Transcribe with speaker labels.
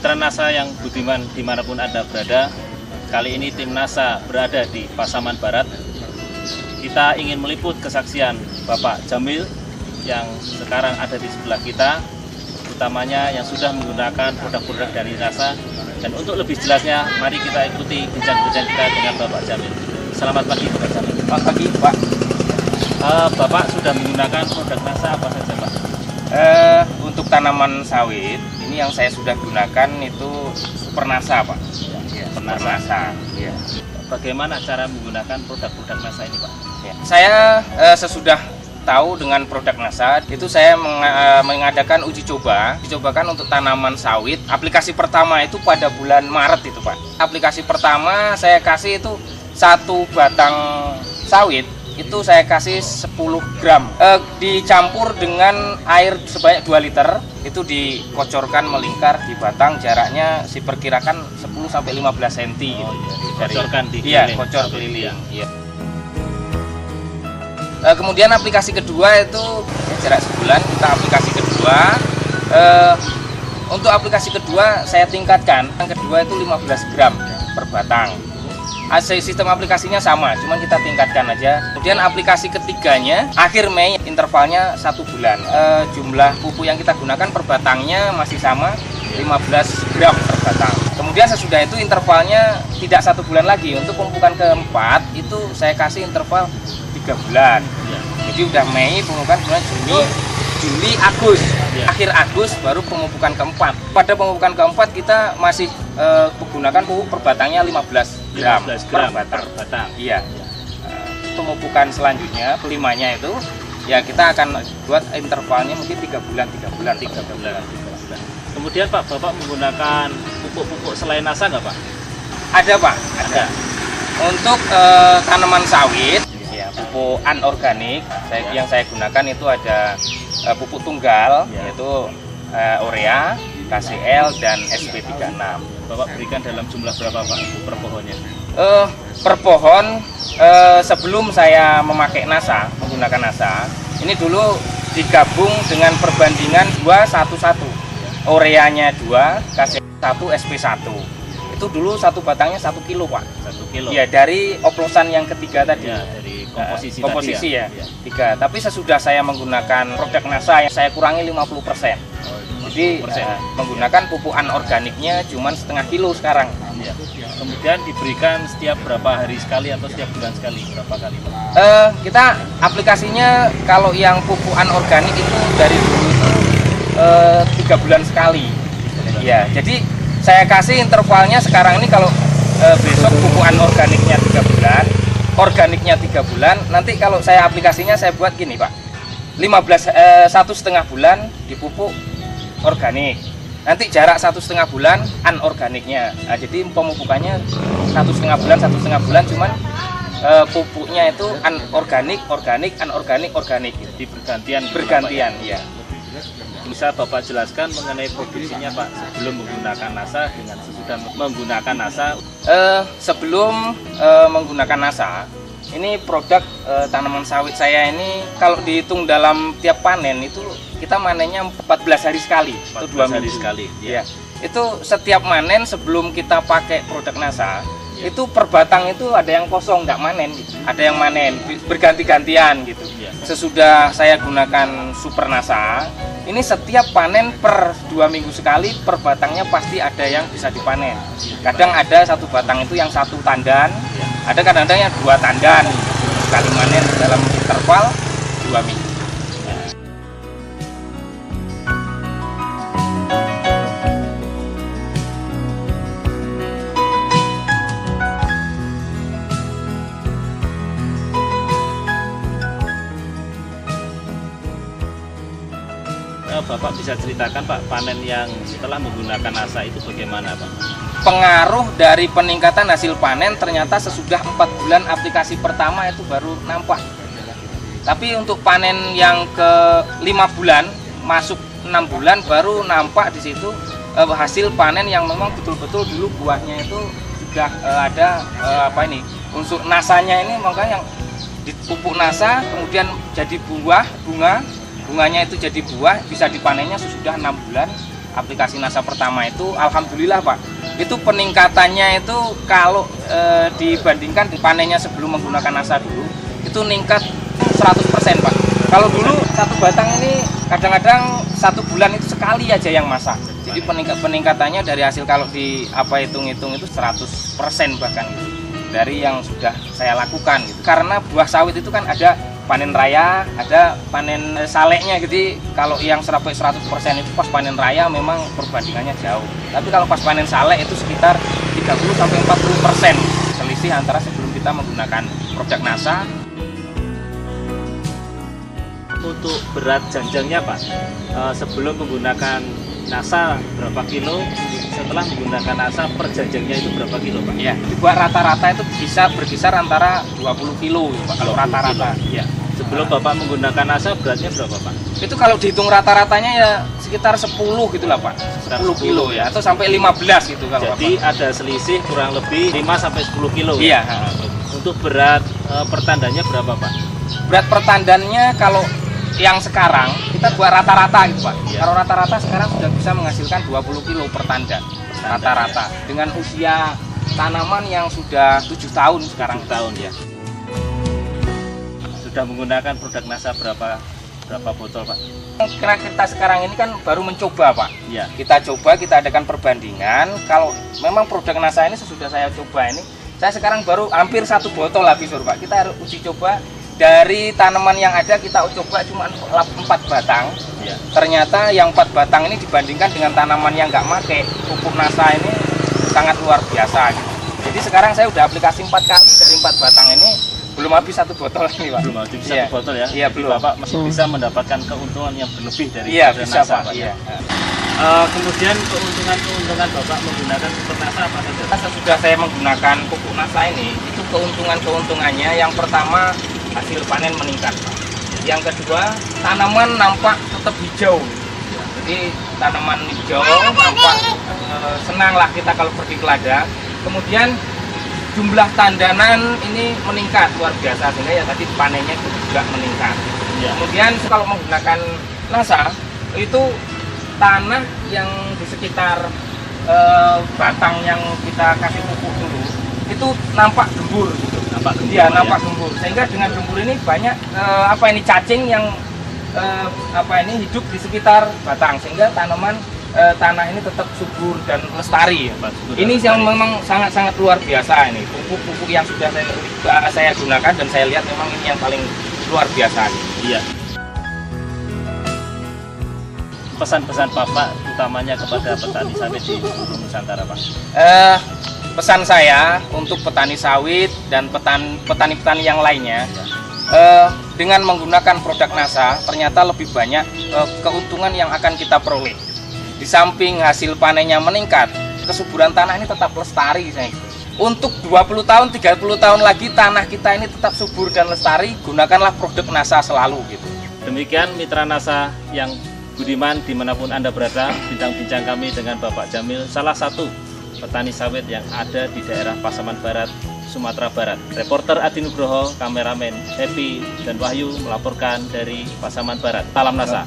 Speaker 1: Mitra NASA yang budiman dimanapun Anda berada, kali ini tim NASA berada di Pasaman Barat. Kita ingin meliput kesaksian Bapak Jamil yang sekarang ada di sebelah kita, utamanya yang sudah menggunakan produk-produk dari NASA. Dan untuk lebih jelasnya, mari kita ikuti bincang-bincang kita dengan Bapak Jamil. Selamat pagi Bapak Jamil.
Speaker 2: Selamat pagi Pak.
Speaker 1: Bapak sudah menggunakan produk NASA apa saja Pak?
Speaker 2: Untuk tanaman sawit, ini yang saya sudah gunakan itu Super NASA Pak. Ya, Super NASA. Ya.
Speaker 1: Bagaimana cara menggunakan produk-produk NASA ini Pak?
Speaker 2: Ya. Saya sesudah tahu dengan produk NASA, itu saya mengadakan uji cobakan untuk tanaman sawit. Aplikasi pertama itu pada bulan Maret itu Pak. Aplikasi pertama saya kasih itu satu batang sawit, itu saya kasih 10 gram dicampur dengan air sebanyak 2 liter, itu dikocorkan melingkar di batang, jaraknya diperkirakan 10-15 cm gitu.
Speaker 1: Kocorkan di keliling.
Speaker 2: Iya, kocor keliling. Iya. Kemudian aplikasi kedua itu jarak sebulan, kita aplikasi kedua. Untuk aplikasi kedua saya tingkatkan, yang kedua itu 15 gram per batang. Sistem aplikasinya sama, cuman kita tingkatkan aja. Kemudian aplikasi ketiganya akhir Mei, intervalnya 1 bulan. Jumlah pupuk yang kita gunakan per batangnya masih sama, 15 gram per batang. Kemudian sesudah itu intervalnya tidak 1 bulan lagi. Untuk pemupukan keempat itu saya kasih interval 3 bulan. Jadi udah Mei, pemupukan bulan Juli, Agustus. Akhir Agustus baru pemupukan keempat. Pada pemupukan keempat kita masih menggunakan pupuk per batangnya 15 gram per batang. Iya. Pemupukan selanjutnya, kelimanya itu ya kita akan buat intervalnya mungkin 3 bulan.
Speaker 1: Kemudian Pak, Bapak menggunakan pupuk-pupuk selain NASA nggak Pak?
Speaker 2: Ada Pak, ada. Untuk tanaman sawit, ya, pupuk anorganik yang saya gunakan itu ada pupuk tunggal, yaitu urea, KCl, dan SP36.
Speaker 1: Bapak berikan dalam jumlah berapa Pak per pohonnya?
Speaker 2: Per pohon, sebelum saya memakai NASA, menggunakan NASA, ini dulu digabung dengan perbandingan 2:1:1. Ureanya 2, KCl 1, SP1. Itu dulu satu batangnya 1 kilo Pak.
Speaker 1: 1 kilo?
Speaker 2: Ya, dari oplosan yang ketiga tadi.
Speaker 1: Ya, dari komposisi
Speaker 2: komposisi
Speaker 1: tadi
Speaker 2: ya. 3. Tapi sesudah saya menggunakan produk NASA yang saya kurangi 50%. Jadi menggunakan pupuk anorganiknya cuma setengah kilo sekarang.
Speaker 1: Ya. Kemudian diberikan setiap berapa hari sekali atau setiap bulan sekali? Berapa kali Pak?
Speaker 2: Kita aplikasinya kalau yang pupuk anorganik itu dari dulu itu 3 bulan sekali. Ya, jadi saya kasih intervalnya sekarang ini kalau besok pupuk anorganiknya 3 bulan, organiknya 3 bulan. Nanti kalau saya aplikasinya saya buat gini Pak, 1,5 bulan dipupuk organik, nanti jarak 1,5 bulan anorganiknya. Nah, jadi pemupukannya 1,5 bulan, cuman pupuknya itu anorganik, organik.
Speaker 1: Jadi bergantian ya. Bisa Bapak jelaskan mengenai produksinya Pak sebelum menggunakan NASA dengan sesudah menggunakan NASA?
Speaker 2: Sebelum menggunakan NASA, ini produk tanaman sawit saya ini kalau dihitung dalam tiap panen itu kita manennya 14 hari sekali atau 2
Speaker 1: hari
Speaker 2: minggu
Speaker 1: sekali.
Speaker 2: Ya. Itu setiap manen sebelum kita pakai produk NASA, itu per batang itu ada yang kosong nggak manen gitu. Ada yang manen berganti-gantian gitu. Sesudah saya gunakan Super NASA, ini setiap panen per 2 minggu sekali per batangnya pasti ada yang bisa dipanen. Kadang ada satu batang itu yang 1 tandan, ada kadang-kadang yang 2 tandan sekali manen dalam interval 2 minggu.
Speaker 1: Bapak bisa ceritakan Pak, panen yang setelah menggunakan NASA itu bagaimana Pak?
Speaker 2: Pengaruh dari peningkatan hasil panen ternyata sesudah 4 bulan aplikasi pertama itu baru nampak. Tapi untuk panen yang ke 5 bulan, masuk 6 bulan baru nampak di situ hasil panen yang memang betul-betul dulu buahnya itu sudah ada unsur nasanya ini, makanya yang di pupuk NASA kemudian jadi bunganya itu jadi buah, bisa dipanennya sesudah 6 bulan aplikasi NASA pertama itu, alhamdulillah Pak, itu peningkatannya itu kalau dibandingkan di panennya sebelum menggunakan NASA dulu, itu meningkat 100% Pak. Kalau dulu satu batang ini kadang-kadang 1 bulan itu sekali aja yang masak. Jadi peningkatannya dari hasil kalau hitung-hitung itu 100% bahkan gitu, dari yang sudah saya lakukan gitu. Karena buah sawit itu kan ada panen raya, ada panen saleknya. Jadi kalau yang 100% itu pas panen raya memang perbandingannya jauh. Tapi kalau pas panen salek itu sekitar 30-40% selisih antara sebelum kita menggunakan produk NASA.
Speaker 1: Untuk berat janjangnya Pak, sebelum menggunakan NASA berapa kilo, setelah menggunakan NASA per janjangnya itu berapa kilo Pak?
Speaker 2: Ya, buat rata-rata itu bisa berkisar antara 20 kilo Pak, kalau rata-rata.
Speaker 1: Ya. Sebelum Bapak menggunakan NASA beratnya berapa Pak?
Speaker 2: Itu kalau dihitung rata-ratanya ya sekitar 10 gitu lah Pak. 10 kilo ya, atau sampai 15 gitu kalau
Speaker 1: Jadi
Speaker 2: Bapak.
Speaker 1: ada selisih kurang lebih 5-10 kilo
Speaker 2: Iya.
Speaker 1: ya? Untuk berat pertandanya berapa Pak?
Speaker 2: Berat pertandannya kalau yang sekarang kita buat rata-rata gitu Pak.
Speaker 1: Ya.
Speaker 2: Kalau rata-rata sekarang sudah bisa menghasilkan 20 kilo per tandan rata-rata. Dengan usia tanaman yang sudah 7 tahun sekarang.
Speaker 1: 7 tahun ya. Sudah menggunakan produk NASA berapa botol Pak?
Speaker 2: Karena kita sekarang ini kan baru mencoba Pak.
Speaker 1: Ya.
Speaker 2: Kita coba, kita adakan perbandingan. Kalau memang produk NASA ini sesudah saya coba ini, saya sekarang baru hampir 1 botol habis Pak. Kita harus uji coba. Dari tanaman yang ada kita coba cuma 4 batang.
Speaker 1: Ya.
Speaker 2: Ternyata yang 4 batang ini dibandingkan dengan tanaman yang nggak pakai pupuk NASA ini sangat luar biasa gitu. Jadi sekarang saya udah aplikasi 4 kali, dari 4 batang ini belum habis 1 botol ini Pak.
Speaker 1: Belum habis
Speaker 2: Iya.
Speaker 1: 1 botol ya?
Speaker 2: Iya,
Speaker 1: Jadi
Speaker 2: belum.
Speaker 1: Bapak masih bisa mendapatkan keuntungan yang berlebih dari
Speaker 2: Iya,
Speaker 1: produk
Speaker 2: bisa
Speaker 1: NASA,
Speaker 2: Pak.
Speaker 1: ya?
Speaker 2: Iya.
Speaker 1: Kemudian keuntungan Bapak menggunakan pupuk NASA apa saja?
Speaker 2: Sesudah saya menggunakan pupuk NASA ini, itu keuntungannya yang pertama hasil panen meningkat. Yang kedua, tanaman nampak tetap hijau. Jadi tanaman hijau nampak senang lah kita kalau pergi ke ladang. Kemudian jumlah tandanan ini meningkat luar biasa, sehingga ya tadi panennya juga meningkat.
Speaker 1: Ya.
Speaker 2: Kemudian kalau menggunakan NASA itu tanah yang di sekitar batang yang kita kasih pupuk dulu itu nampak gembur gitu.
Speaker 1: Nampak gembur,
Speaker 2: Iya,
Speaker 1: ya?
Speaker 2: nampak gembur. Sehingga dengan gembur ini banyak cacing yang hidup di sekitar batang, sehingga tanah ini tetap subur dan lestari. Ini yang memang sangat luar biasa ini. Pupuk-pupuk yang sudah saya gunakan dan saya lihat memang ini yang paling luar biasa.
Speaker 1: Iya. Pesan-pesan Bapak utamanya kepada petani sawit di seluruh Nusantara Pak?
Speaker 2: Pesan saya untuk petani sawit dan petani-petani yang lainnya, dengan menggunakan produk NASA ternyata lebih banyak keuntungan yang akan kita peroleh. Di samping hasil panennya meningkat, kesuburan tanah ini tetap lestari. Untuk 20 tahun, 30 tahun lagi tanah kita ini tetap subur dan lestari, gunakanlah produk NASA selalu gitu.
Speaker 1: Demikian mitra NASA yang budiman dimanapun Anda berada, bincang-bincang kami dengan Bapak Jamil, salah satu petani sawit yang ada di daerah Pasaman Barat, Sumatera Barat. Reporter Adi Nugroho, kameramen Happy dan Wahyu melaporkan dari Pasaman Barat. Salam NASA.